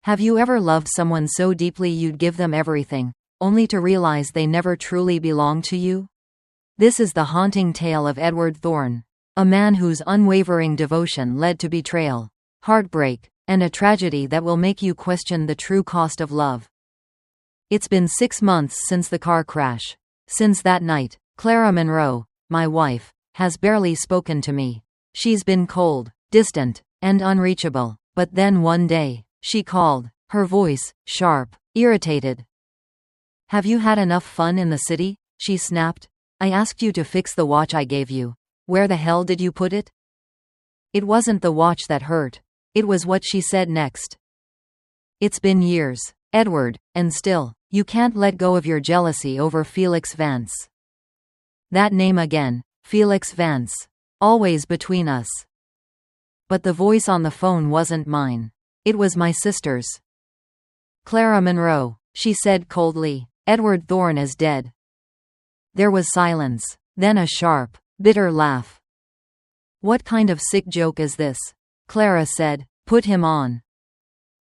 Have you ever loved someone so deeply you'd give them everything, only to realize they never truly belong to you? This is the haunting tale of Edward Thorne, a man whose unwavering devotion led to betrayal, heartbreak, and a tragedy that will make you question the true cost of love. It's been 6 months since the car crash. Since that night, Clara Monroe, my wife, has barely spoken to me. She's been cold, distant, and unreachable. But then one day, she called, her voice sharp, irritated. "Have you had enough fun in the city?" she snapped. "I asked you to fix the watch I gave you. Where the hell did you put it?" It wasn't the watch that hurt. It was what she said next. "It's been years, Edward, and still, you can't let go of your jealousy over Felix Vance." That name again, Felix Vance. Always between us. But the voice on the phone wasn't mine. It was my sister's. "Clara Monroe," she said coldly, "Edward Thorne is dead." There was silence, then a sharp, bitter laugh. "What kind of sick joke is this?" Clara said. "Put him on."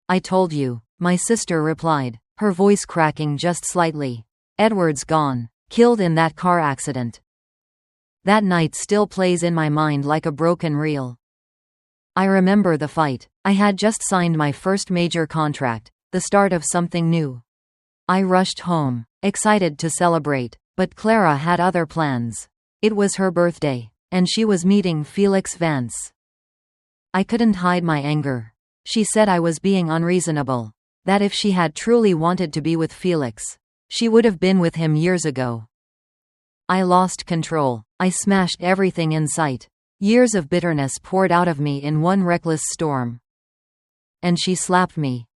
"I told you," my sister replied, her voice cracking just slightly. "Edward's gone. Killed in that car accident." That night still plays in my mind like a broken reel. I remember the fight. I had just signed my first major contract, the start of something new. I rushed home, excited to celebrate, but Clara had other plans. It was her birthday, and she was meeting Felix Vance. I couldn't hide my anger. She said I was being unreasonable, that if she had truly wanted to be with Felix, she would have been with him years ago. I lost control. I smashed everything in sight. Years of bitterness poured out of me in one reckless storm. And she slapped me.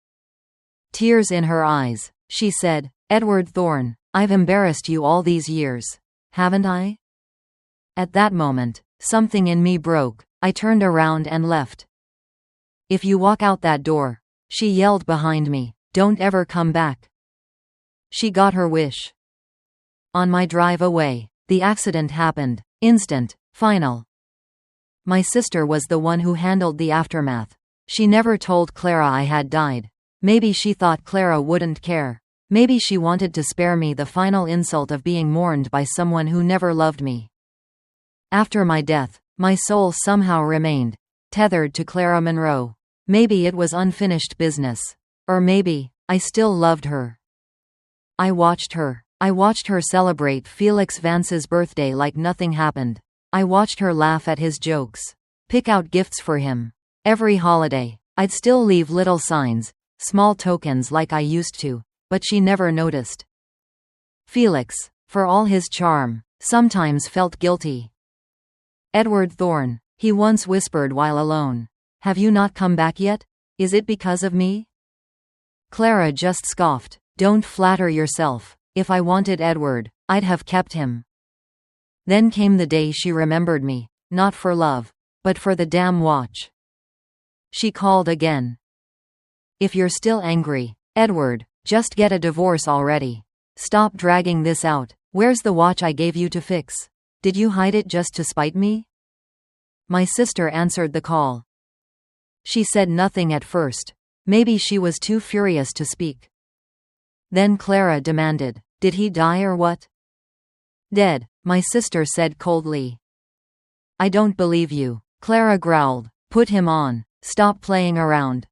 Tears in her eyes, she said, "Edward Thorne, I've embarrassed you all these years, haven't I?" At that moment, something in me broke. I turned around and left. "If you walk out that door," she yelled behind me, "don't ever come back." She got her wish. On my drive away, the accident happened. Instant, final. My sister was the one who handled the aftermath. She never told Clara I had died. Maybe she thought Clara wouldn't care. Maybe she wanted to spare me the final insult of being mourned by someone who never loved me. After my death, my soul somehow remained tethered to Clara Monroe. Maybe it was unfinished business. Or maybe I still loved her. I watched her celebrate Felix Vance's birthday like nothing happened. I watched her laugh at his jokes, pick out gifts for him. Every holiday, I'd still leave little signs, small tokens like I used to, but she never noticed. Felix, for all his charm, sometimes felt guilty. "Edward Thorne," he once whispered while alone. "Have you not come back yet? Is it because of me?" Clara just scoffed. "Don't flatter yourself. If I wanted Edward, I'd have kept him." Then came the day she remembered me, not for love, but for the damn watch. She called again. "If you're still angry, Edward, just get a divorce already. Stop dragging this out. Where's the watch I gave you to fix? Did you hide it just to spite me?" My sister answered the call. She said nothing at first. Maybe she was too furious to speak. Then Clara demanded, "Did he die or what?" "Dead," my sister said coldly. "I don't believe you," Clara growled. "Put him on. Stop playing around."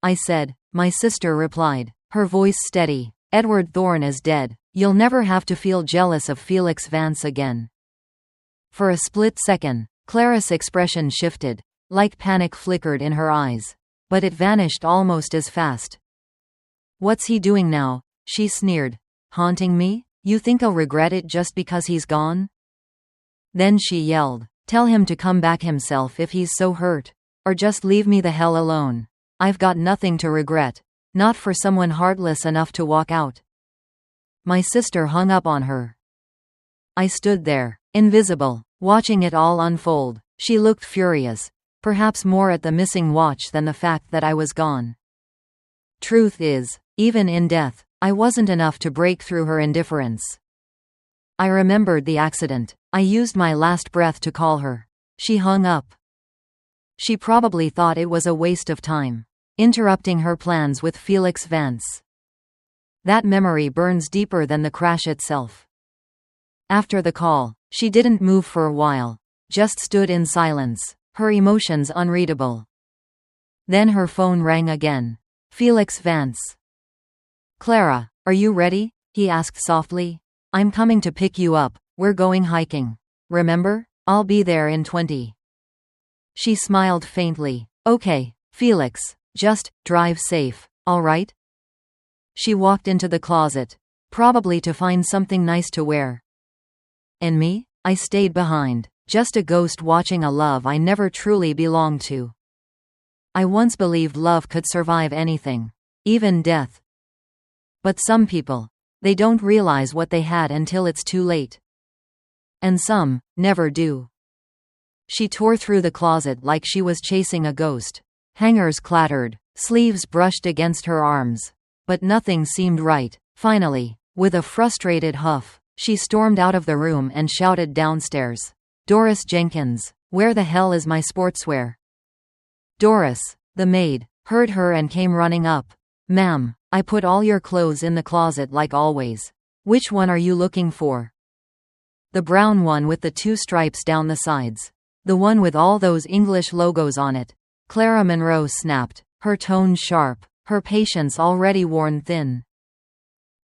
I said, my sister replied, her voice steady, "Edward Thorne is dead. You'll never have to feel jealous of Felix Vance again." For a split second, Clara's expression shifted, like panic flickered in her eyes. But it vanished almost as fast. "What's he doing now?" she sneered. "Haunting me? You think I'll regret it just because he's gone?" Then she yelled, "Tell him to come back himself if he's so hurt. Or just leave me the hell alone. I've got nothing to regret. Not for someone heartless enough to walk out." My sister hung up on her. I stood there, invisible, watching it all unfold. She looked furious, perhaps more at the missing watch than the fact that I was gone. Truth is, even in death, I wasn't enough to break through her indifference. I remembered the accident. I used my last breath to call her. She hung up. She probably thought it was a waste of time. interrupting her plans with Felix Vance. That memory burns deeper than the crash itself. After the call, she didn't move for a while, just stood in silence, her emotions unreadable. Then her phone rang again. Felix Vance. "Clara, are you ready?" he asked softly. "I'm coming to pick you up, we're going hiking. Remember? I'll be there in 20. She smiled faintly. "Okay, Felix, just drive safe, all right?" She walked into the closet, probably to find something nice to wear. And me? I stayed behind, just a ghost watching a love I never truly belonged to. I once believed love could survive anything, even death. But some people, they don't realize what they had until it's too late. And some never do. She tore through the closet like she was chasing a ghost. Hangers clattered, sleeves brushed against her arms. But nothing seemed right. Finally, with a frustrated huff, she stormed out of the room and shouted downstairs, "Doris Jenkins, where the hell is my sportswear?" Doris, the maid, heard her and came running up. "Ma'am, I put all your clothes in the closet like always. Which one are you looking for?" "The brown one with the 2 stripes down the sides. The one with all those English logos on it," Clara Monroe snapped, her tone sharp, her patience already worn thin.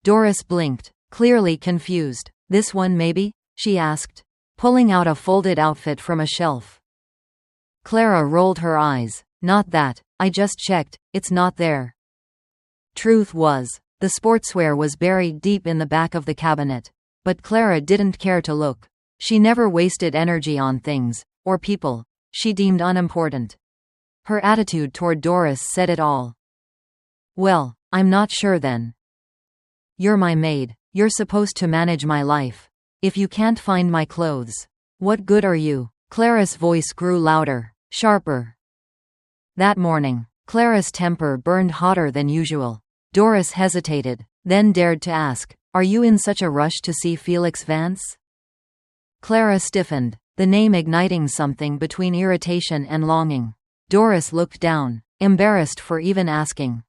Doris blinked, clearly confused. "This one maybe?" she asked, pulling out a folded outfit from a shelf. Clara rolled her eyes. "Not that, I just checked, it's not there." Truth was, the sportswear was buried deep in the back of the cabinet. But Clara didn't care to look. She never wasted energy on things, or people, she deemed unimportant. Her attitude toward Doris said it all. "Well, I'm not sure then. You're my maid, you're supposed to manage my life. If you can't find my clothes, what good are you?" Clara's voice grew louder, sharper. That morning, Clara's temper burned hotter than usual. Doris hesitated, then dared to ask, "Are you in such a rush to see Felix Vance?" Clara stiffened, the name igniting something between irritation and longing. Doris looked down, embarrassed for even asking.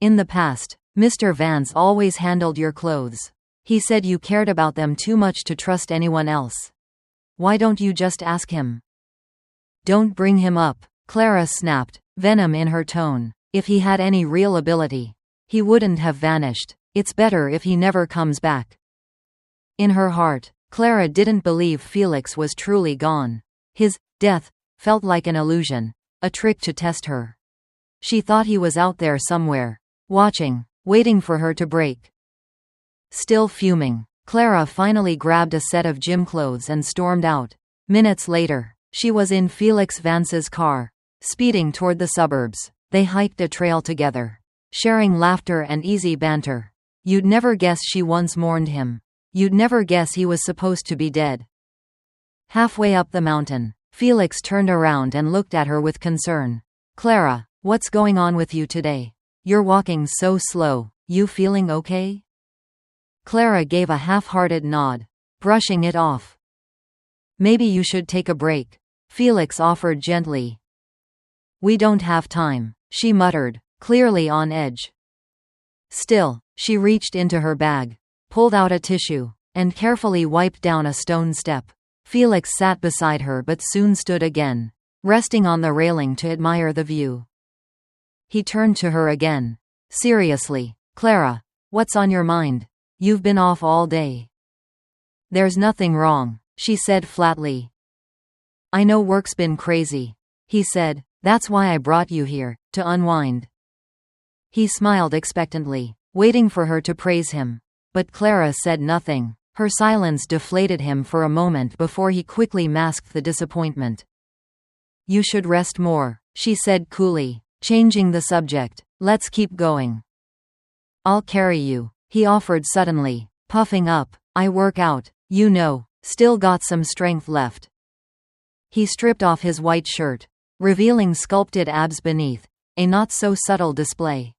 "In the past, Mr. Vance always handled your clothes. He said you cared about them too much to trust anyone else. Why don't you just ask him?" "Don't bring him up," Clara snapped, venom in her tone. "If he had any real ability, he wouldn't have vanished. It's better if he never comes back." In her heart, Clara didn't believe Felix was truly gone. His death felt like an illusion, a trick to test her. She thought he was out there somewhere, watching, waiting for her to break. Still fuming, Clara finally grabbed a set of gym clothes and stormed out. Minutes later, she was in Felix Vance's car, speeding toward the suburbs. They hiked a trail together, sharing laughter and easy banter. You'd never guess she once mourned him. You'd never guess he was supposed to be dead. Halfway up the mountain, Felix turned around and looked at her with concern. "Clara, what's going on with you today? You're walking so slow, you feeling okay?" Clara gave a half-hearted nod, brushing it off. "Maybe you should take a break," Felix offered gently. "We don't have time," she muttered, clearly on edge. Still, she reached into her bag, pulled out a tissue, and carefully wiped down a stone step. Felix sat beside her but soon stood again, resting on the railing to admire the view. He turned to her again. "Seriously, Clara, what's on your mind? You've been off all day." "There's nothing wrong," she said flatly. "I know work's been crazy," he said. "That's why I brought you here, to unwind." He smiled expectantly, waiting for her to praise him. But Clara said nothing. Her silence deflated him for a moment before he quickly masked the disappointment. "You should rest more," she said coolly, changing the subject. "Let's keep going." "I'll carry you," he offered suddenly, puffing up. "I work out, you know, still got some strength left." He stripped off his white shirt, revealing sculpted abs beneath, a not-so-subtle display.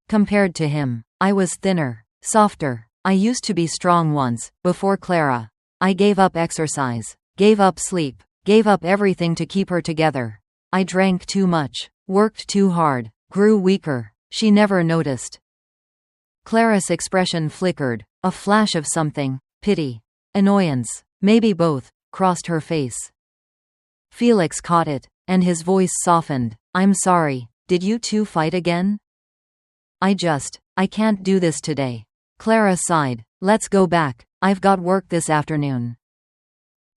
Compared to him, I was thinner, softer. I used to be strong once, before Clara. I gave up exercise, gave up sleep, gave up everything to keep her together. I drank too much, worked too hard, grew weaker. She never noticed. Clara's expression flickered, a flash of something, pity, annoyance, maybe both, crossed her face. Felix caught it, and his voice softened. I'm sorry, did you two fight again? I can't do this today. Clara sighed. Let's go back, I've got work this afternoon.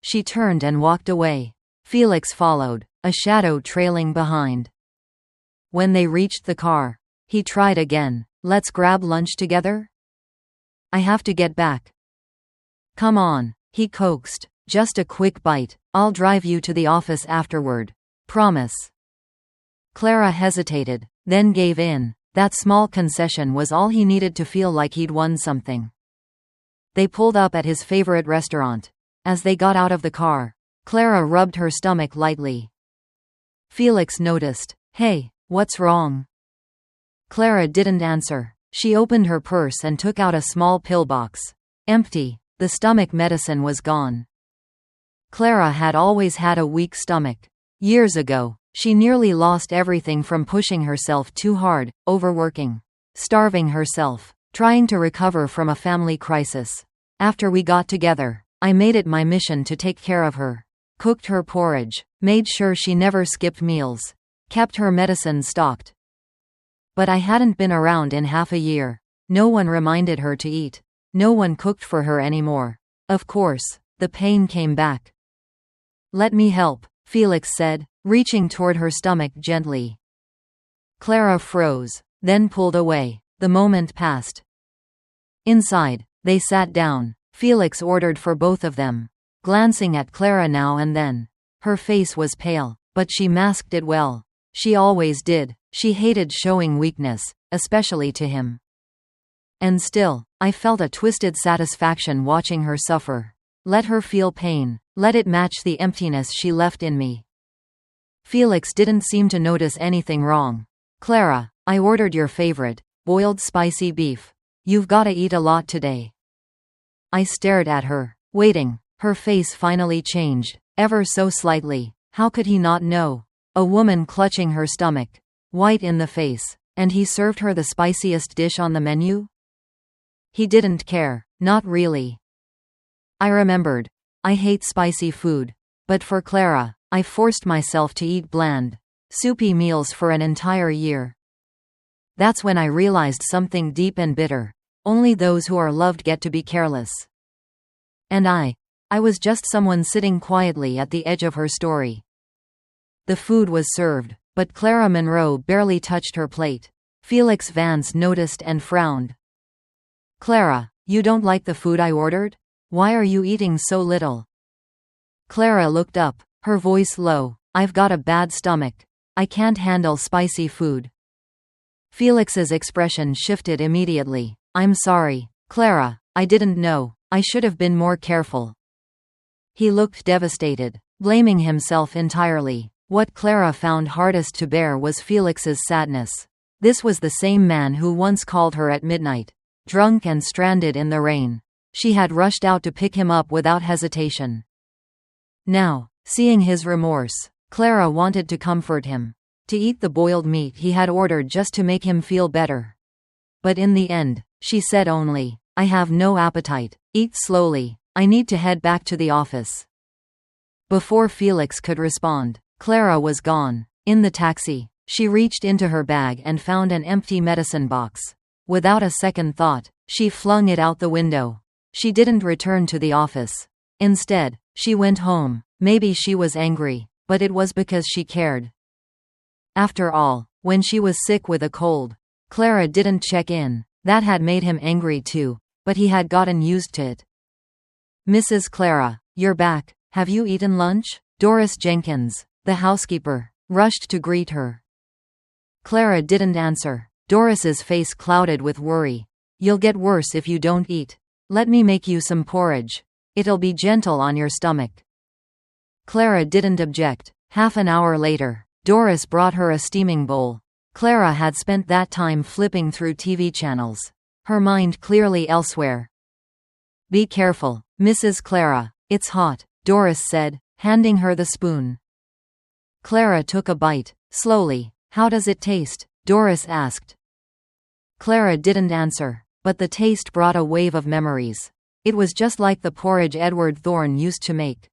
She turned and walked away. Felix followed, a shadow trailing behind. When they reached the car, he tried again. Let's grab lunch together? I have to get back. Come on, he coaxed. Just a quick bite. I'll drive you to the office afterward. Promise. Clara hesitated, then gave in. That small concession was all he needed to feel like he'd won something. They pulled up at his favorite restaurant. As they got out of the car, Clara rubbed her stomach lightly. Felix noticed. Hey, what's wrong? Clara didn't answer. She opened her purse and took out a small pill box. Empty. The stomach medicine was gone. Clara had always had a weak stomach. Years ago, she nearly lost everything from pushing herself too hard, overworking, starving herself, trying to recover from a family crisis. After we got together, I made it my mission to take care of her. Cooked her porridge, made sure she never skipped meals, kept her medicine stocked. But I hadn't been around in half a year. No one reminded her to eat. No one cooked for her anymore. Of course, the pain came back. Let me help, Felix said, reaching toward her stomach gently. Clara froze, then pulled away. The moment passed. Inside, they sat down. Felix ordered for both of them, glancing at Clara now and then. Her face was pale, but she masked it well. She always did. She hated showing weakness, especially to him. And still, I felt a twisted satisfaction watching her suffer. Let her feel pain. Let it match the emptiness she left in me. Felix didn't seem to notice anything wrong. Clara, I ordered your favorite, boiled spicy beef. You've gotta eat a lot today. I stared at her, waiting. Her face finally changed, ever so slightly. How could he not know? A woman clutching her stomach, white in the face, and he served her the spiciest dish on the menu? He didn't care, not really. I remembered. I hate spicy food. But for Clara, I forced myself to eat bland, soupy meals for an entire year. That's when I realized something deep and bitter. Only those who are loved get to be careless. And I was just someone sitting quietly at the edge of her story. The food was served, but Clara Monroe barely touched her plate. Felix Vance noticed and frowned. Clara, you don't like the food I ordered? Why are you eating so little? Clara looked up, her voice low. I've got a bad stomach. I can't handle spicy food. Felix's expression shifted immediately. I'm sorry, Clara, I didn't know. I should have been more careful. He looked devastated, blaming himself entirely. What Clara found hardest to bear was Felix's sadness. This was the same man who once called her at midnight, drunk and stranded in the rain. She had rushed out to pick him up without hesitation. Now, seeing his remorse, Clara wanted to comfort him, to eat the boiled meat he had ordered just to make him feel better. But in the end, she said only, I have no appetite. Eat slowly. I need to head back to the office. Before Felix could respond, Clara was gone. In the taxi, she reached into her bag and found an empty medicine box. Without a second thought, she flung it out the window. She didn't return to the office. Instead, she went home. Maybe she was angry, but it was because she cared. After all, when she was sick with a cold, Clara didn't check in. That had made him angry too, but he had gotten used to it. Mrs. Clara, you're back. Have you eaten lunch? Doris Jenkins, the housekeeper, rushed to greet her. Clara didn't answer. Doris's face clouded with worry. You'll get worse if you don't eat. Let me make you some porridge. It'll be gentle on your stomach. Clara didn't object. Half an hour later, Doris brought her a steaming bowl. Clara had spent that time flipping through TV channels, her mind clearly elsewhere. Be careful, Mrs. Clara. It's hot, Doris said, handing her the spoon. Clara took a bite, slowly. How does it taste? Doris asked. Clara didn't answer, but the taste brought a wave of memories. It was just like the porridge Edward Thorne used to make.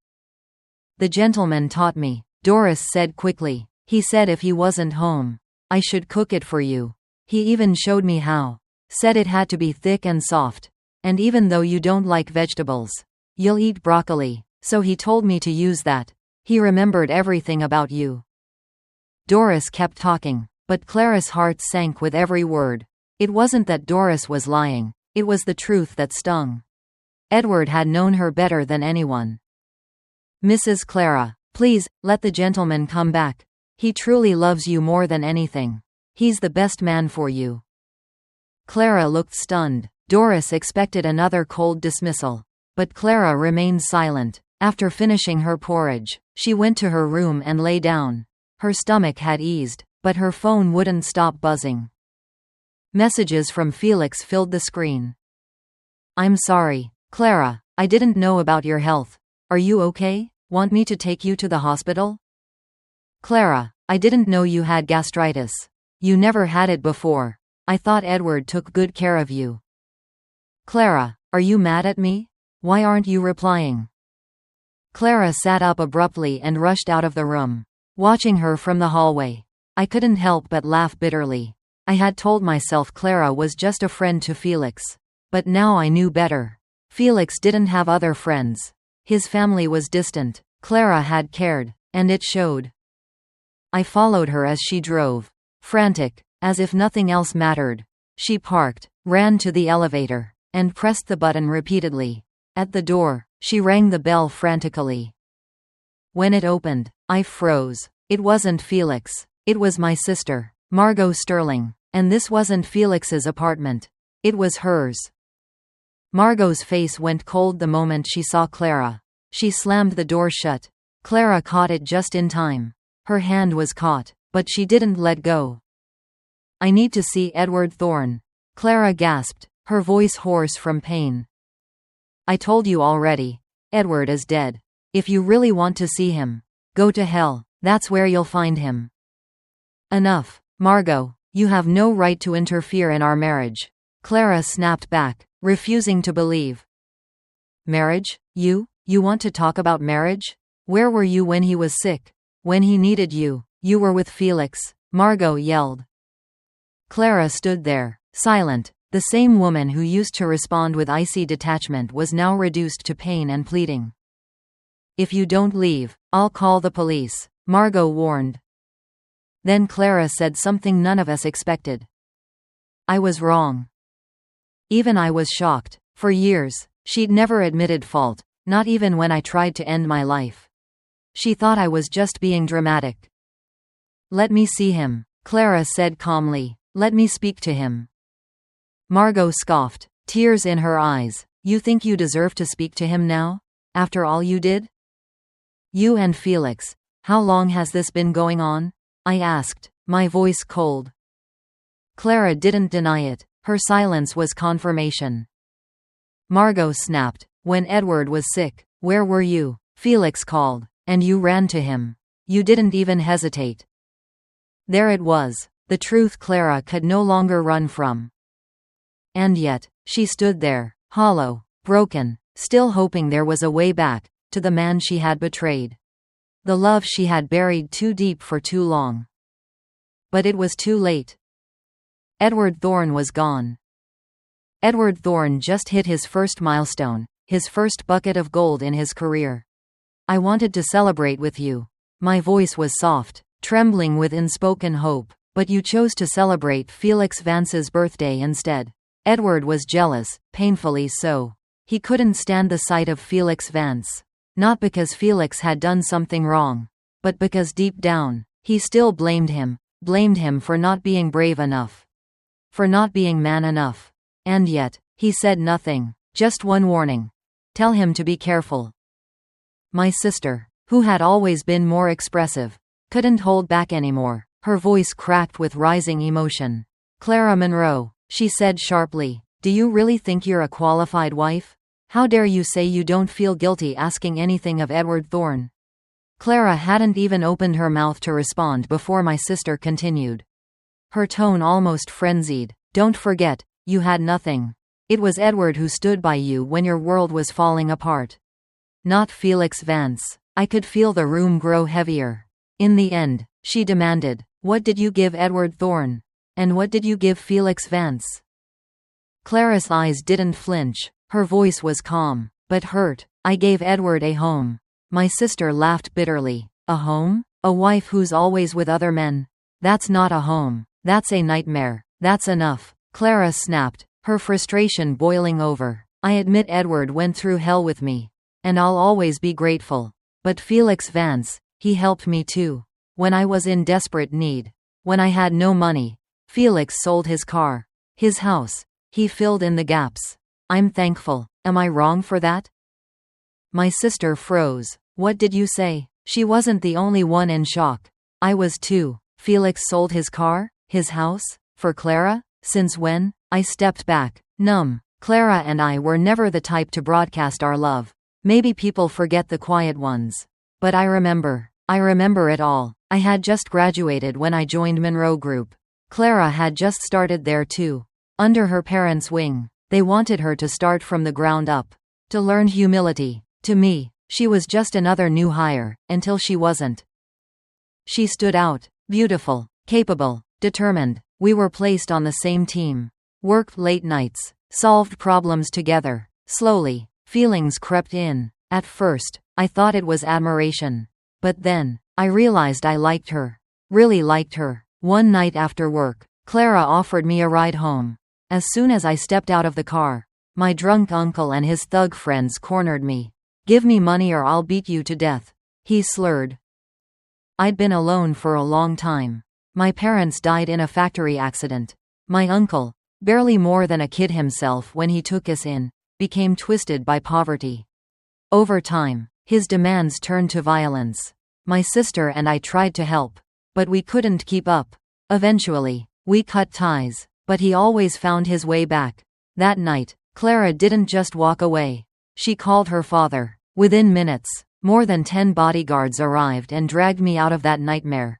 The gentleman taught me, Doris said quickly. He said if he wasn't home, I should cook it for you. He even showed me how. Said it had to be thick and soft. And even though you don't like vegetables, you'll eat broccoli, so he told me to use that. He remembered everything about you. Doris kept talking, but Clara's heart sank with every word. It wasn't that Doris was lying, it was the truth that stung. Edward had known her better than anyone. Mrs. Clara, please, let the gentleman come back. He truly loves you more than anything. He's the best man for you. Clara looked stunned. Doris expected another cold dismissal. But Clara remained silent. After finishing her porridge, she went to her room and lay down. Her stomach had eased, but her phone wouldn't stop buzzing. Messages from Felix filled the screen. I'm sorry, Clara, I didn't know about your health. Are you okay? Want me to take you to the hospital? Clara, I didn't know you had gastritis. You never had it before. I thought Edward took good care of you. Clara, are you mad at me? Why aren't you replying? Clara sat up abruptly and rushed out of the room. Watching her from the hallway, I couldn't help but laugh bitterly. I had told myself Clara was just a friend to Felix. But now I knew better. Felix didn't have other friends. His family was distant. Clara had cared, and it showed. I followed her as she drove. Frantic, as if nothing else mattered. She parked, ran to the elevator, and pressed the button repeatedly. At the door, she rang the bell frantically. When it opened, I froze. It wasn't Felix. It was my sister, Margot Sterling, and this wasn't Felix's apartment. It was hers. Margot's face went cold the moment she saw Clara. She slammed the door shut. Clara caught it just in time. Her hand was caught, but she didn't let go. I need to see Edward Thorne. Clara gasped, her voice hoarse from pain. I told you already. Edward is dead. If you really want to see him, go to hell. That's where you'll find him. Enough, Margot. You have no right to interfere in our marriage. Clara snapped back, refusing to believe. Marriage? You want to talk about marriage? Where were you when he was sick? When he needed you, you were with Felix, Margot yelled. Clara stood there, silent. The same woman who used to respond with icy detachment was now reduced to pain and pleading. If you don't leave, I'll call the police, Margot warned. Then Clara said something none of us expected. I was wrong. Even I was shocked. For years, she'd never admitted fault, not even when I tried to end my life. She thought I was just being dramatic. Let me see him, Clara said calmly. Let me speak to him. Margot scoffed, tears in her eyes. You think you deserve to speak to him now? After all you did? You and Felix. How long has this been going on? I asked, my voice cold. Clara didn't deny it. Her silence was confirmation. Margot snapped. When Edward was sick, where were you? Felix called, and you ran to him. You didn't even hesitate. There it was, the truth Clara could no longer run from. And yet, she stood there, hollow, broken, still hoping there was a way back, to the man she had betrayed. The love she had buried too deep for too long. But it was too late. Edward Thorne was gone. Edward Thorne just hit his first milestone, his first bucket of gold in his career. I wanted to celebrate with you. My voice was soft, trembling with unspoken hope, but you chose to celebrate Felix Vance's birthday instead. Edward was jealous, painfully so. He couldn't stand the sight of Felix Vance. Not because Felix had done something wrong, but because deep down, he still blamed him for not being brave enough. For not being man enough. And yet, he said nothing, just one warning. Tell him to be careful. My sister, who had always been more expressive, couldn't hold back anymore. Her voice cracked with rising emotion. Clara Monroe, she said sharply, do you really think you're a qualified wife? How dare you say you don't feel guilty asking anything of Edward Thorne? Clara hadn't even opened her mouth to respond before my sister continued. Her tone almost frenzied. Don't forget, you had nothing. It was Edward who stood by you when your world was falling apart. Not Felix Vance. I could feel the room grow heavier. In the end, she demanded, what did you give Edward Thorne? And what did you give Felix Vance? Clara's eyes didn't flinch. Her voice was calm, but hurt. I gave Edward a home. My sister laughed bitterly. A home? A wife who's always with other men? That's not a home. That's a nightmare. That's enough. Clara snapped, her frustration boiling over. I admit Edward went through hell with me. And I'll always be grateful. But Felix Vance, he helped me too. When I was in desperate need. When I had no money. Felix sold his car. His house. He filled in the gaps. I'm thankful. Am I wrong for that? My sister froze. What did you say? She wasn't the only one in shock. I was too. Felix sold his car? His house? For Clara? Since when? I stepped back, numb. Clara and I were never the type to broadcast our love. Maybe people forget the quiet ones. But I remember. I remember it all. I had just graduated when I joined Monroe Group. Clara had just started there too. Under her parents' wing. They wanted her to start from the ground up. To learn humility. To me, she was just another new hire, until she wasn't. She stood out. Beautiful. Capable. Determined. We were placed on the same team. Worked late nights. Solved problems together. Slowly, feelings crept in. At first, I thought it was admiration. But then, I realized I liked her. Really liked her. One night after work, Clara offered me a ride home. As soon as I stepped out of the car, my drunk uncle and his thug friends cornered me. Give me money or I'll beat you to death. He slurred. I'd been alone for a long time. My parents died in a factory accident. My uncle, barely more than a kid himself when he took us in, became twisted by poverty. Over time, his demands turned to violence. My sister and I tried to help, but we couldn't keep up. Eventually, we cut ties, but he always found his way back. That night, Clara didn't just walk away. She called her father. Within minutes, more than 10 bodyguards arrived and dragged me out of that nightmare.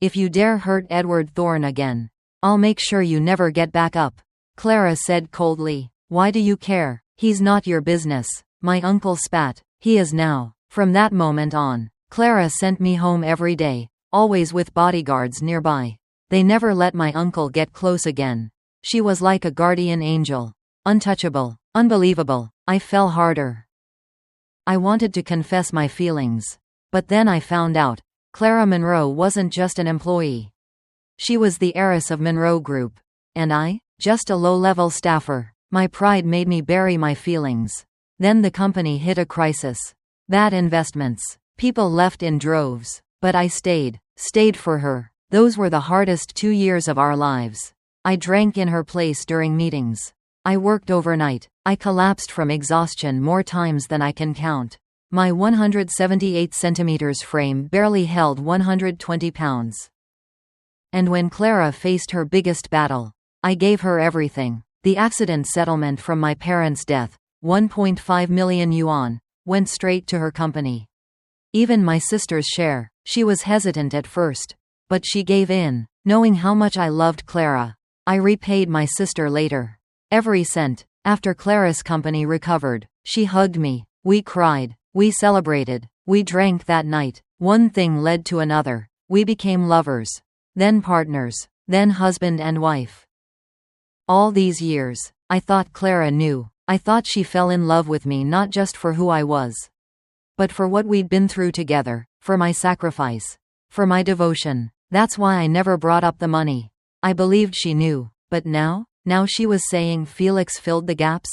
If you dare hurt Edward Thorne again, I'll make sure you never get back up, Clara said coldly. Why do you care? He's not your business. My uncle spat. He is now. From that moment on, Clara sent me home every day, always with bodyguards nearby. They never let my uncle get close again. She was like a guardian angel. Untouchable. Unbelievable. I fell harder. I wanted to confess my feelings. But then I found out. Clara Monroe wasn't just an employee. She was the heiress of Monroe Group. And I? Just a low-level staffer. My pride made me bury my feelings. Then the company hit a crisis. Bad investments. People left in droves. But I stayed. Stayed for her. Those were the hardest 2 years of our lives. I drank in her place during meetings. I worked overnight. I collapsed from exhaustion more times than I can count. My 178 centimeters frame barely held 120 pounds. And when Clara faced her biggest battle, I gave her everything. The accident settlement from my parents' death, 1.5 million yuan, went straight to her company. Even my sister's share. She was hesitant at first. But she gave in, knowing how much I loved Clara. I repaid my sister later. Every cent. After Clara's company recovered, she hugged me. We cried. We celebrated. We drank that night. One thing led to another. We became lovers. Then partners. Then husband and wife. All these years, I thought Clara knew. I thought she fell in love with me not just for who I was, but for what we'd been through together, for my sacrifice, for my devotion. That's why I never brought up the money. I believed she knew. But now she was saying Felix filled the gaps?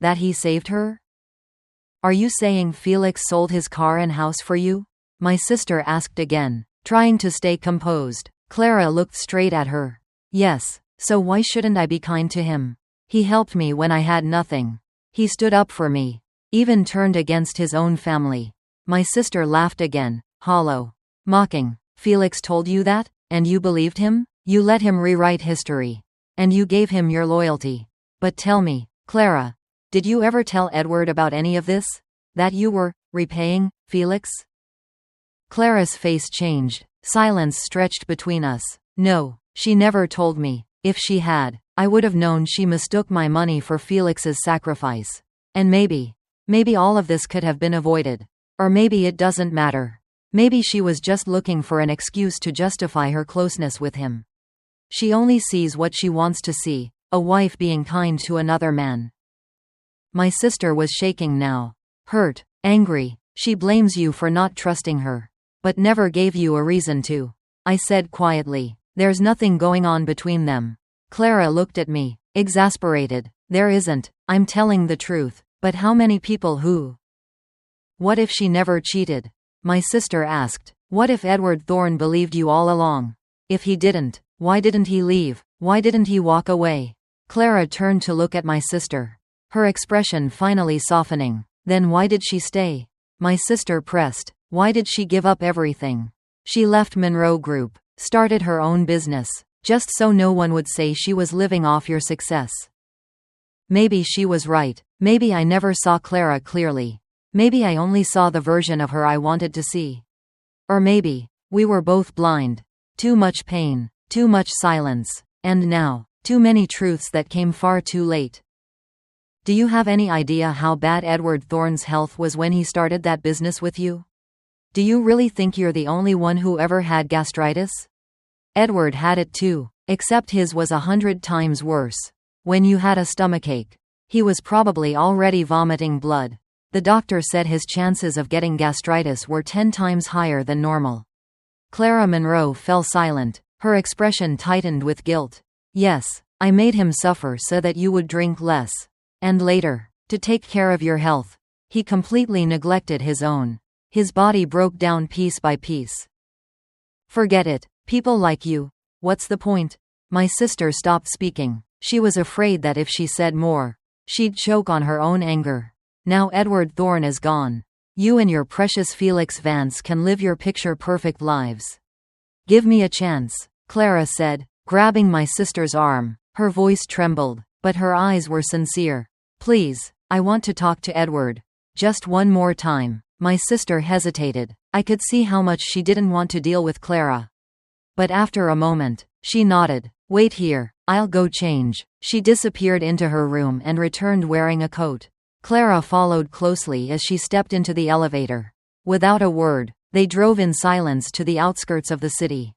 That he saved her? Are you saying Felix sold his car and house for you? My sister asked again, trying to stay composed. Clara looked straight at her. Yes, so why shouldn't I be kind to him? He helped me when I had nothing. He stood up for me. Even turned against his own family. My sister laughed again, hollow. Mocking. Felix told you that? And you believed him? You let him rewrite history. And you gave him your loyalty. But tell me, Clara, did you ever tell Edward about any of this? That you were repaying Felix? Clara's face changed. Silence stretched between us. No, she never told me. If she had, I would have known she mistook my money for Felix's sacrifice. And maybe all of this could have been avoided. Or maybe it doesn't matter. Maybe she was just looking for an excuse to justify her closeness with him. She only sees what she wants to see, a wife being kind to another man. My sister was shaking now. Hurt, angry. She blames you for not trusting her. But never gave you a reason to. I said quietly. There's nothing going on between them. Clara looked at me, exasperated. There isn't. I'm telling the truth. But how many people who? What if she never cheated? My sister asked. What if Edward Thorne believed you all along? If he didn't, why didn't he leave? Why didn't he walk away? Clara turned to look at my sister. Her expression finally softening. Then why did she stay? My sister pressed. Why did she give up everything? She left Monroe Group, started her own business, just so no one would say she was living off your success. Maybe she was right. Maybe I never saw Clara clearly. Maybe I only saw the version of her I wanted to see. Or maybe we were both blind. Too much pain, too much silence, and now, too many truths that came far too late. Do you have any idea how bad Edward Thorne's health was when he started that business with you? Do you really think you're the only one who ever had gastritis? Edward had it too, except his was 100 times worse. When you had a stomachache, he was probably already vomiting blood. The doctor said his chances of getting gastritis were 10 times higher than normal. Clara Monroe fell silent, her expression tightened with guilt. Yes, I made him suffer so that you would drink less. And later, to take care of your health, he completely neglected his own. His body broke down piece by piece. Forget it, people like you. What's the point? My sister stopped speaking. She was afraid that if she said more, she'd choke on her own anger. Now Edward Thorne is gone. You and your precious Felix Vance can live your picture-perfect lives. Give me a chance, Clara said, grabbing my sister's arm. Her voice trembled, but her eyes were sincere. Please, I want to talk to Edward. Just one more time. My sister hesitated. I could see how much she didn't want to deal with Clara. But after a moment, she nodded. Wait here, I'll go change. She disappeared into her room and returned wearing a coat. Clara followed closely as she stepped into the elevator. Without a word, they drove in silence to the outskirts of the city.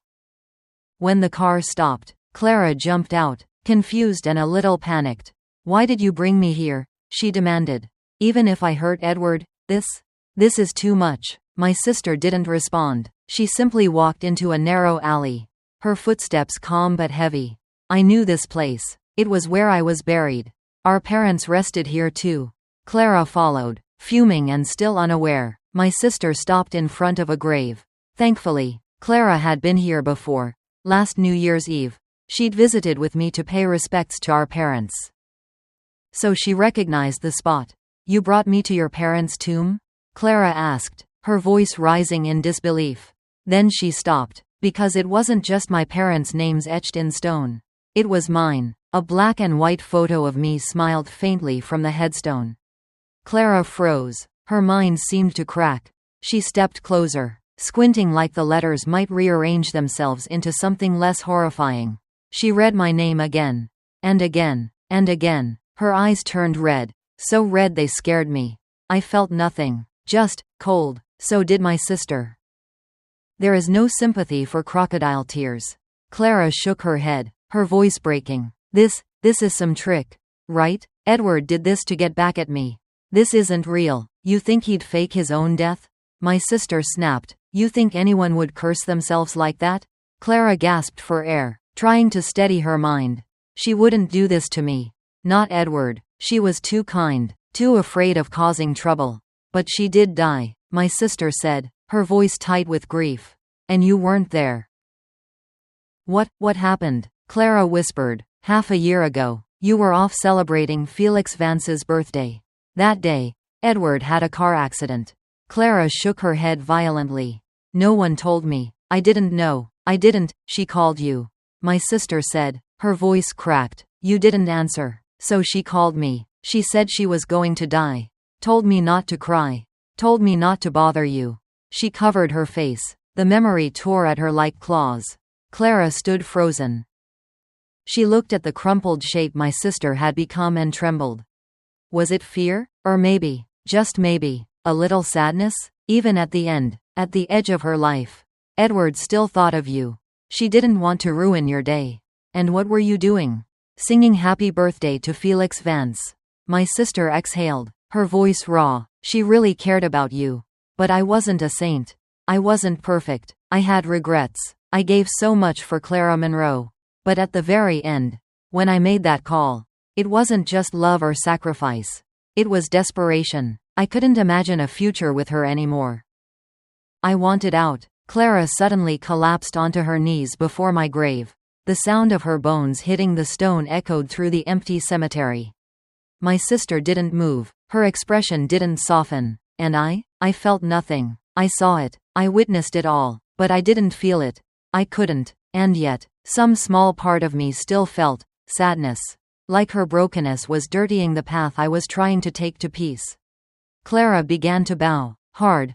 When the car stopped, Clara jumped out, confused and a little panicked. Why did you bring me here? She demanded. Even if I hurt Edward, this is too much. My sister didn't respond. She simply walked into a narrow alley. Her footsteps calm but heavy. I knew this place. It was where I was buried. Our parents rested here too. Clara followed, fuming and still unaware. My sister stopped in front of a grave. Thankfully, Clara had been here before. Last New Year's Eve, she'd visited with me to pay respects to our parents. So she recognized the spot. You brought me to your parents' tomb? Clara asked, her voice rising in disbelief. Then she stopped, because it wasn't just my parents' names etched in stone. It was mine. A black and white photo of me smiled faintly from the headstone. Clara froze. Her mind seemed to crack. She stepped closer, squinting like the letters might rearrange themselves into something less horrifying. She read my name again. And again. And again. Her eyes turned red. So red they scared me. I felt nothing. Just cold. So did my sister. There is no sympathy for crocodile tears. Clara shook her head, her voice breaking. This is some trick. Right? Edward did this to get back at me. This isn't real. You think he'd fake his own death? My sister snapped. You think anyone would curse themselves like that? Clara gasped for air, trying to steady her mind. She wouldn't do this to me. Not Edward. She was too kind, too afraid of causing trouble. But she did die, my sister said, her voice tight with grief. And you weren't there. What happened? Clara whispered. Half a year ago, you were off celebrating Felix Vance's birthday. That day, Edward had a car accident. Clara shook her head violently. No one told me. I didn't know. I didn't. She called you. My sister said, her voice cracked. You didn't answer. So she called me. She said she was going to die. Told me not to cry. Told me not to bother you. She covered her face. The memory tore at her like claws. Clara stood frozen. She looked at the crumpled shape my sister had become and trembled. Was it fear? Or maybe, just maybe, a little sadness? Even at the end, at the edge of her life, Edward still thought of you. She didn't want to ruin your day. And what were you doing? Singing happy birthday to Felix Vance. My sister exhaled, her voice raw. She really cared about you. But I wasn't a saint. I wasn't perfect. I had regrets. I gave so much for Clara Monroe. But at the very end, when I made that call, it wasn't just love or sacrifice. It was desperation. I couldn't imagine a future with her anymore. I wanted out. Clara suddenly collapsed onto her knees before my grave. The sound of her bones hitting the stone echoed through the empty cemetery. My sister didn't move. Her expression didn't soften. And I felt nothing. I saw it. I witnessed it all. But I didn't feel it. I couldn't. And yet, some small part of me still felt sadness. Like her brokenness was dirtying the path I was trying to take to peace. Clara began to bow, hard.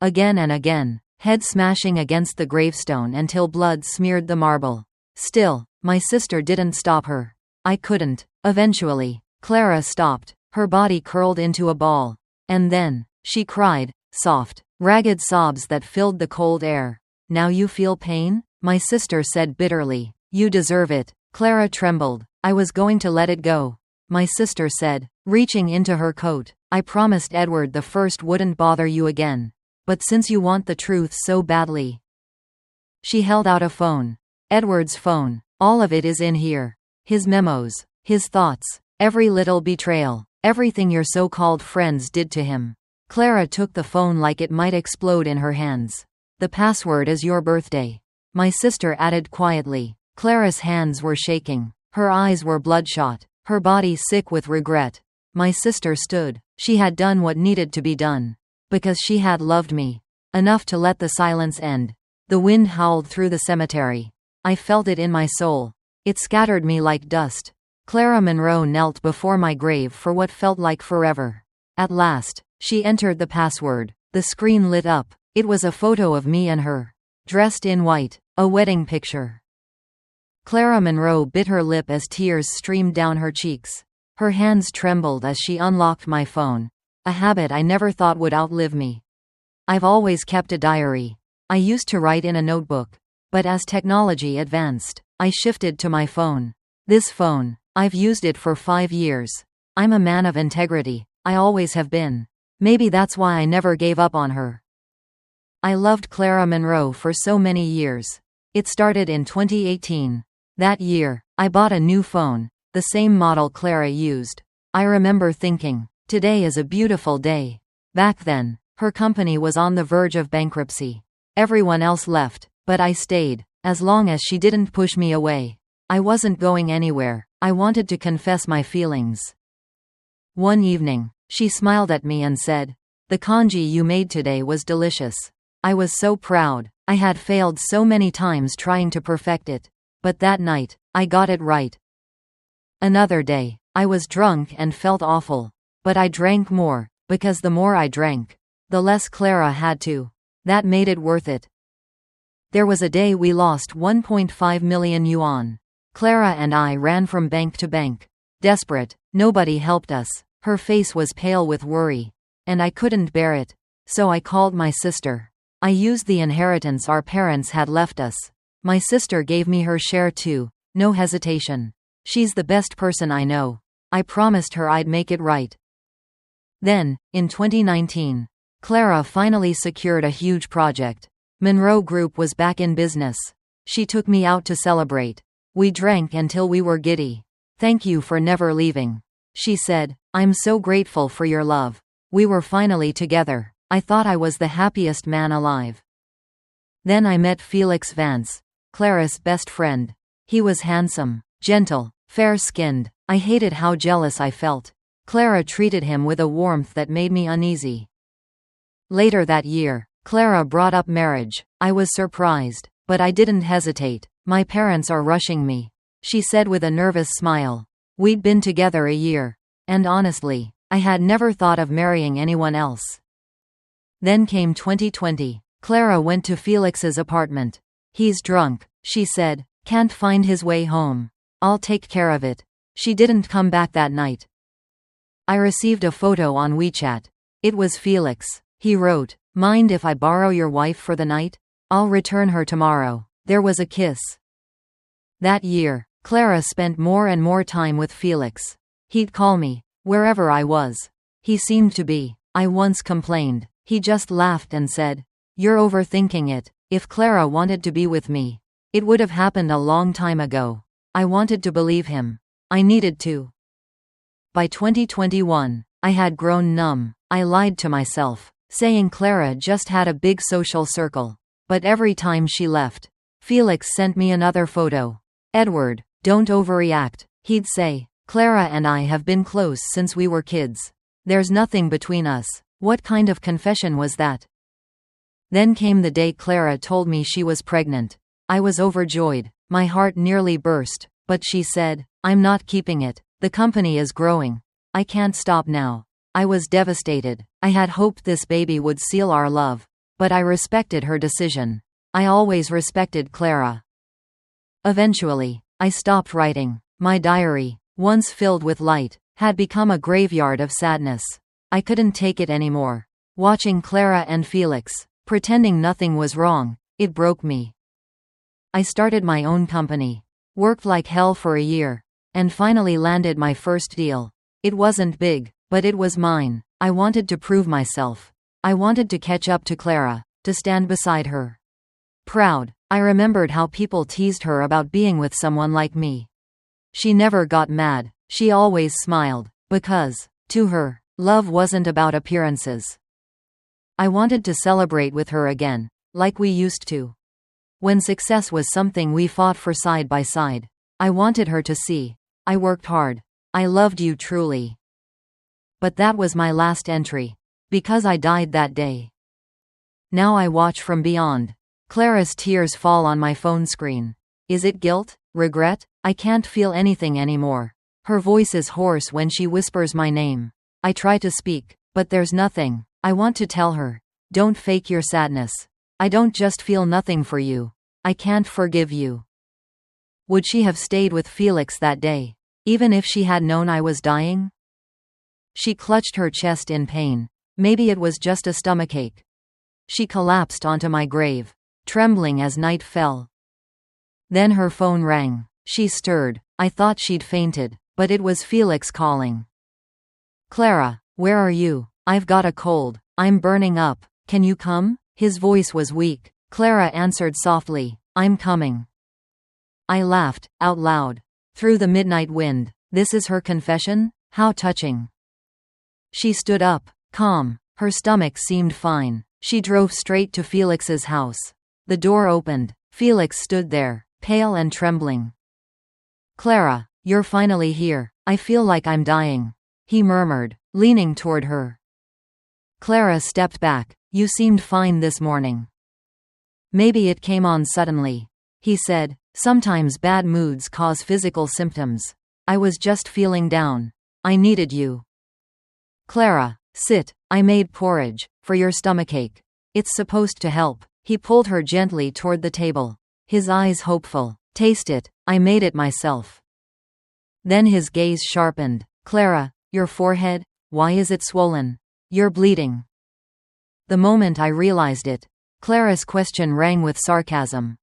Again and again, head smashing against the gravestone until blood smeared the marble. Still, my sister didn't stop her. I couldn't. Eventually, Clara stopped. Her body curled into a ball. And then, she cried, soft, ragged sobs that filled the cold air. Now you feel pain? My sister said bitterly. You deserve it. Clara trembled. I was going to let it go. My sister said, reaching into her coat. I promised Edward the first wouldn't bother you again. But since you want the truth so badly. She held out a phone. Edward's phone. All of it is in here. His memos. His thoughts. Every little betrayal. Everything your so-called friends did to him. Clara took the phone like it might explode in her hands. The password is your birthday. My sister added quietly. Clara's hands were shaking. Her eyes were bloodshot. Her body sick with regret. My sister stood. She had done what needed to be done. Because she had loved me. Enough to let the silence end. The wind howled through the cemetery. I felt it in my soul. It scattered me like dust. Clara Monroe knelt before my grave for what felt like forever. At last, she entered the password. The screen lit up. It was a photo of me and her. Dressed in white. A wedding picture. Clara Monroe bit her lip as tears streamed down her cheeks. Her hands trembled as she unlocked my phone. A habit I never thought would outlive me. I've always kept a diary. I used to write in a notebook. But as technology advanced, I shifted to my phone. This phone, I've used it for 5 years. I'm a man of integrity. I always have been. Maybe that's why I never gave up on her. I loved Clara Monroe for so many years. It started in 2018. That year, I bought a new phone, the same model Clara used. I remember thinking, today is a beautiful day. Back then, her company was on the verge of bankruptcy. Everyone else left, but I stayed, as long as she didn't push me away. I wasn't going anywhere. I wanted to confess my feelings. One evening, she smiled at me and said, "The congee you made today was delicious." I was so proud. I had failed so many times trying to perfect it. But that night, I got it right. Another day, I was drunk and felt awful. But I drank more, because the more I drank, the less Clara had to. That made it worth it. There was a day we lost 1.5 million yuan. Clara and I ran from bank to bank. Desperate, nobody helped us. Her face was pale with worry. And I couldn't bear it. So I called my sister. I used the inheritance our parents had left us. My sister gave me her share too, no hesitation. She's the best person I know. I promised her I'd make it right. Then, in 2019, Clara finally secured a huge project. Monroe Group was back in business. She took me out to celebrate. We drank until we were giddy. "Thank you for never leaving," she said. "I'm so grateful for your love. We were finally together. I thought I was the happiest man alive." Then I met Felix Vance, Clara's best friend. He was handsome, gentle, fair-skinned. I hated how jealous I felt. Clara treated him with a warmth that made me uneasy. Later that year, Clara brought up marriage. I was surprised, but I didn't hesitate. "My parents are rushing me," she said with a nervous smile. We'd been together a year. And honestly, I had never thought of marrying anyone else. Then came 2020. Clara went to Felix's apartment. He's drunk, she said. Can't find his way home. I'll take care of it. She didn't come back that night. I received a photo on WeChat. It was Felix. He wrote, "Mind if I borrow your wife for the night? I'll return her tomorrow." There was a kiss. That year, Clara spent more and more time with Felix. He'd call me, wherever I was. He seemed to be. I once complained. He just laughed and said, "You're overthinking it. If Clara wanted to be with me, it would have happened a long time ago." I wanted to believe him. I needed to. By 2021, I had grown numb. I lied to myself, saying Clara just had a big social circle. But every time she left, Felix sent me another photo. "Edward, don't overreact," he'd say. "Clara and I have been close since we were kids. There's nothing between us." What kind of confession was that? Then came the day Clara told me she was pregnant. I was overjoyed. My heart nearly burst. But she said, "I'm not keeping it. The company is growing. I can't stop now." I was devastated. I had hoped this baby would seal our love. But I respected her decision. I always respected Clara. Eventually, I stopped writing. My diary, once filled with light, had become a graveyard of sadness. I couldn't take it anymore. Watching Clara and Felix, pretending nothing was wrong, it broke me. I started my own company, worked like hell for a year, and finally landed my first deal. It wasn't big, but it was mine. I wanted to prove myself. I wanted to catch up to Clara, to stand beside her. Proud, I remembered how people teased her about being with someone like me. She never got mad, she always smiled, because, to her, love wasn't about appearances. I wanted to celebrate with her again, like we used to. When success was something we fought for side by side, I wanted her to see, I worked hard. I loved you truly. But that was my last entry. Because I died that day. Now I watch from beyond. Clara's tears fall on my phone screen. Is it guilt? Regret? I can't feel anything anymore. Her voice is hoarse when she whispers my name. I try to speak, but there's nothing. I want to tell her, "Don't fake your sadness. I don't just feel nothing for you. I can't forgive you." Would she have stayed with Felix that day, even if she had known I was dying? She clutched her chest in pain. Maybe it was just a stomachache. She collapsed onto my grave, trembling as night fell. Then her phone rang. She stirred. I thought she'd fainted, but it was Felix calling. "Clara, where are you? I've got a cold. I'm burning up. Can you come?" His voice was weak. Clara answered softly, "I'm coming." I laughed, out loud. Through the midnight wind. This is her confession? How touching. She stood up, calm. Her stomach seemed fine. She drove straight to Felix's house. The door opened. Felix stood there, pale and trembling. "Clara, you're finally here. I feel like I'm dying," he murmured, leaning toward her. Clara stepped back. "You seemed fine this morning." "Maybe it came on suddenly," he said. "Sometimes bad moods cause physical symptoms. I was just feeling down. I needed you." "Clara, sit. I made porridge, for your stomachache. It's supposed to help." He pulled her gently toward the table. His eyes hopeful. "Taste it. I made it myself." Then his gaze sharpened. "Clara, your forehead? Why is it swollen? You're bleeding." The moment I realized it, Clara's question rang with sarcasm.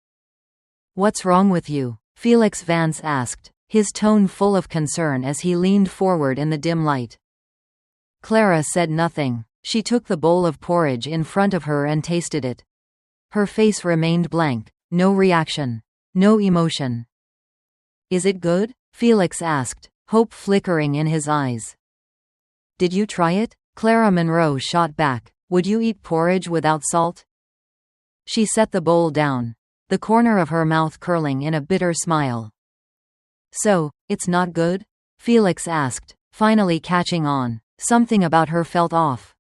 "What's wrong with you?" Felix Vance asked, his tone full of concern as he leaned forward in the dim light. Clara said nothing. She took the bowl of porridge in front of her and tasted it. Her face remained blank, no reaction, no emotion. "Is it good?" Felix asked, hope flickering in his eyes. "Did you try it?" Clara Monroe shot back. "Would you eat porridge without salt?" She set the bowl down, the corner of her mouth curling in a bitter smile. "So, it's not good?" Felix asked, finally catching on. Something about her felt off.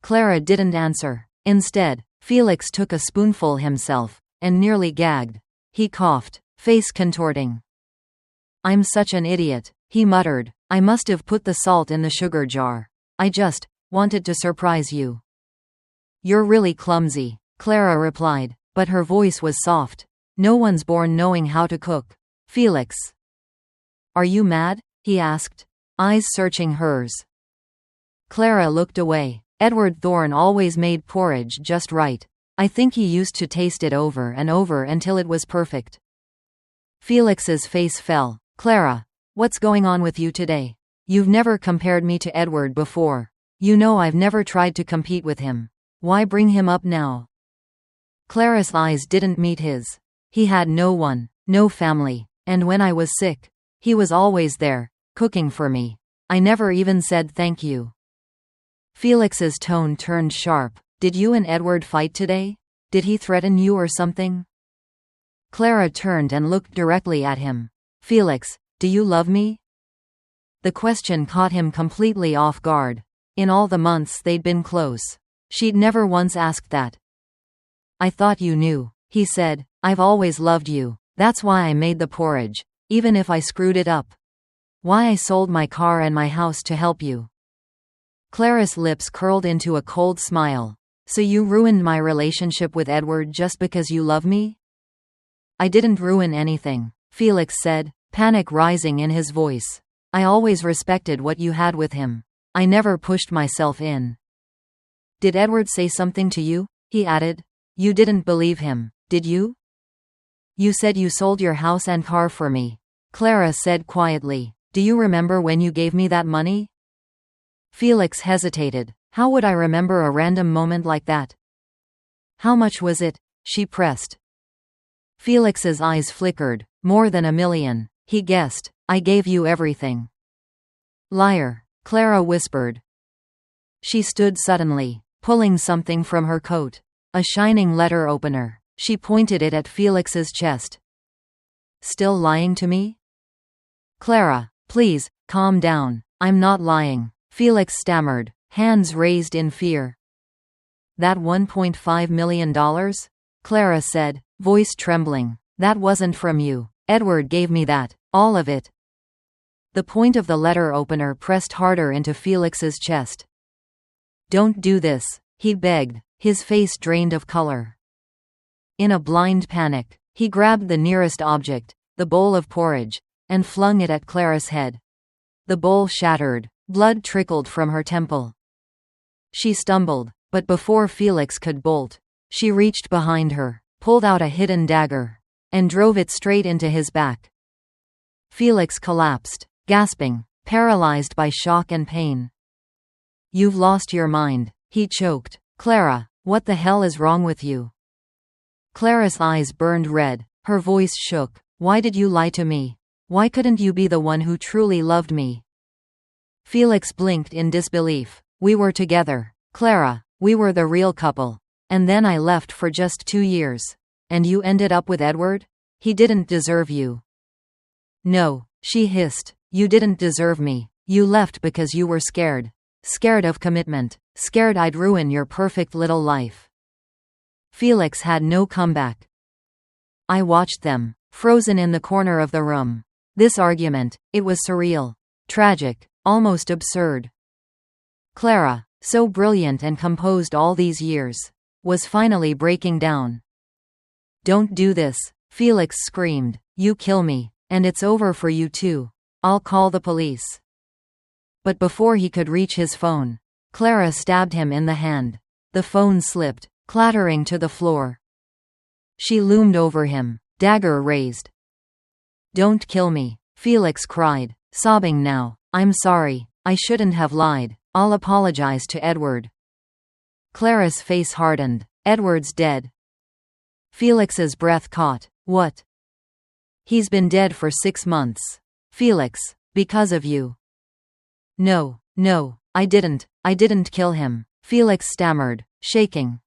Clara didn't answer. Instead, Felix took a spoonful himself, and nearly gagged. He coughed, face contorting. "I'm such an idiot," he muttered. "I must have put the salt in the sugar jar. I just wanted to surprise you." You're really clumsy, Clara replied, but her voice was soft. No one's born knowing how to cook. Felix. Are you mad? He asked, eyes searching hers. Clara looked away. Edward Thorne always made porridge just right. I think he used to taste it over and over until it was perfect. Felix's face fell. Clara, what's going on with you today? You've never compared me to Edward before. You know I've never tried to compete with him. Why bring him up now? Clara's eyes didn't meet his. He had no one, no family, and when I was sick, he was always there, cooking for me. I never even said thank you. Felix's tone turned sharp. Did you and Edward fight today? Did he threaten you or something? Clara turned and looked directly at him. Felix, do you love me? The question caught him completely off guard. In all the months they'd been close, she'd never once asked that. I thought you knew, he said. I've always loved you. That's why I made the porridge, even if I screwed it up. Why I sold my car and my house to help you. Clara's lips curled into a cold smile. So you ruined my relationship with Edward just because you love me? I didn't ruin anything, Felix said, panic rising in his voice. I always respected what you had with him. I never pushed myself in. Did Edward say something to you? He added. You didn't believe him, did you? You said you sold your house and car for me, Clara said quietly. Do you remember when you gave me that money? Felix hesitated. How would I remember a random moment like that? How much was it? She pressed. Felix's eyes flickered. More than $1 million, he guessed. I gave you everything. Liar, Clara whispered. She stood suddenly, pulling something from her coat. A shining letter opener. She pointed it at Felix's chest. Still lying to me? Clara, please, calm down. I'm not lying, Felix stammered, hands raised in fear. That $1.5 million? Clara said, voice trembling. That wasn't from you. Edward gave me that, all of it. The point of the letter opener pressed harder into Felix's chest. Don't do this, he begged, his face drained of color. In a blind panic, he grabbed the nearest object, the bowl of porridge, and flung it at Clara's head. The bowl shattered. Blood trickled from her temple. She stumbled, but before Felix could bolt, she reached behind her, pulled out a hidden dagger, and drove it straight into his back. Felix collapsed, gasping, paralyzed by shock and pain. You've lost your mind, he choked. Clara, what the hell is wrong with you? Clara's eyes burned red, her voice shook. Why did you lie to me? Why couldn't you be the one who truly loved me? Felix blinked in disbelief. We were together, Clara, we were the real couple. And then I left for just 2 years. And you ended up with Edward? He didn't deserve you. No, she hissed. You didn't deserve me. You left because you were scared. Scared of commitment. Scared I'd ruin your perfect little life. Felix had no comeback. I watched them, frozen in the corner of the room. This argument, it was surreal. Tragic. Almost absurd. Clara, so brilliant and composed all these years, was finally breaking down. Don't do this, Felix screamed. You kill me, and it's over for you too. I'll call the police. But before he could reach his phone, Clara stabbed him in the hand. The phone slipped, clattering to the floor. She loomed over him, dagger raised. Don't kill me, Felix cried, sobbing now. I'm sorry, I shouldn't have lied. I'll apologize to Edward. Clara's face hardened. Edward's dead. Felix's breath caught. What? He's been dead for 6 months. Felix, because of you. No, I didn't kill him, Felix stammered, shaking.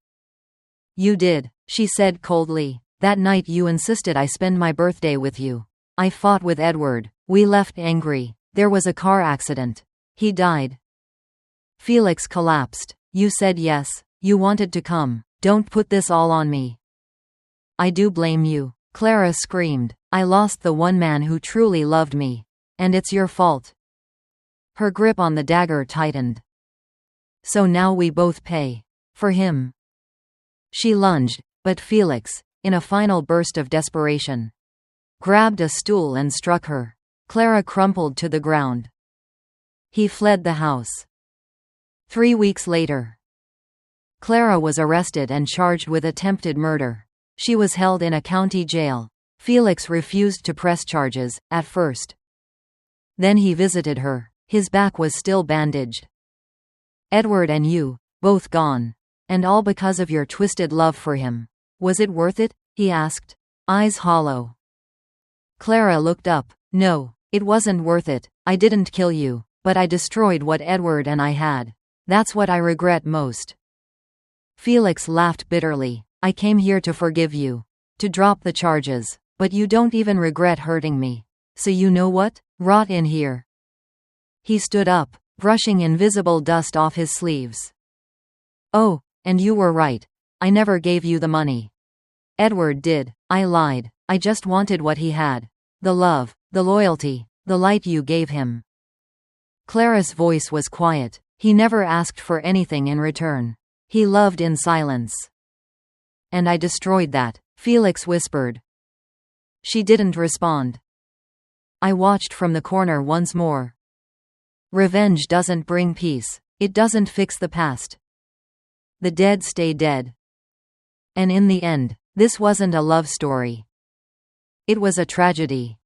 You did, she said coldly. That night you insisted I spend my birthday with you. I fought with Edward. We left angry. There was a car accident. He died. Felix collapsed. You said yes. You wanted to come. Don't put this all on me. I do blame you, Clara screamed. I lost the one man who truly loved me. And it's your fault. Her grip on the dagger tightened. So now we both pay. For him. She lunged, but Felix, in a final burst of desperation, grabbed a stool and struck her. Clara crumpled to the ground. He fled the house. 3 weeks later, Clara was arrested and charged with attempted murder. She was held in a county jail. Felix refused to press charges, at first. Then he visited her. His back was still bandaged. "Edward and you, both gone. And all because of your twisted love for him. Was it worth it?" he asked, eyes hollow. Clara looked up. "No, it wasn't worth it. I didn't kill you, but I destroyed what Edward and I had. That's what I regret most." Felix laughed bitterly. "I came here to forgive you. To drop the charges. But you don't even regret hurting me. So you know what? Rot in here." He stood up, brushing invisible dust off his sleeves. "Oh, and you were right. I never gave you the money. Edward did. I lied. I just wanted what he had. The love, the loyalty, the light you gave him." Clara's voice was quiet. "He never asked for anything in return. He loved in silence. And I destroyed that," Felix whispered. She didn't respond. I watched from the corner once more. Revenge doesn't bring peace. It doesn't fix the past. The dead stay dead. And in the end, this wasn't a love story. It was a tragedy.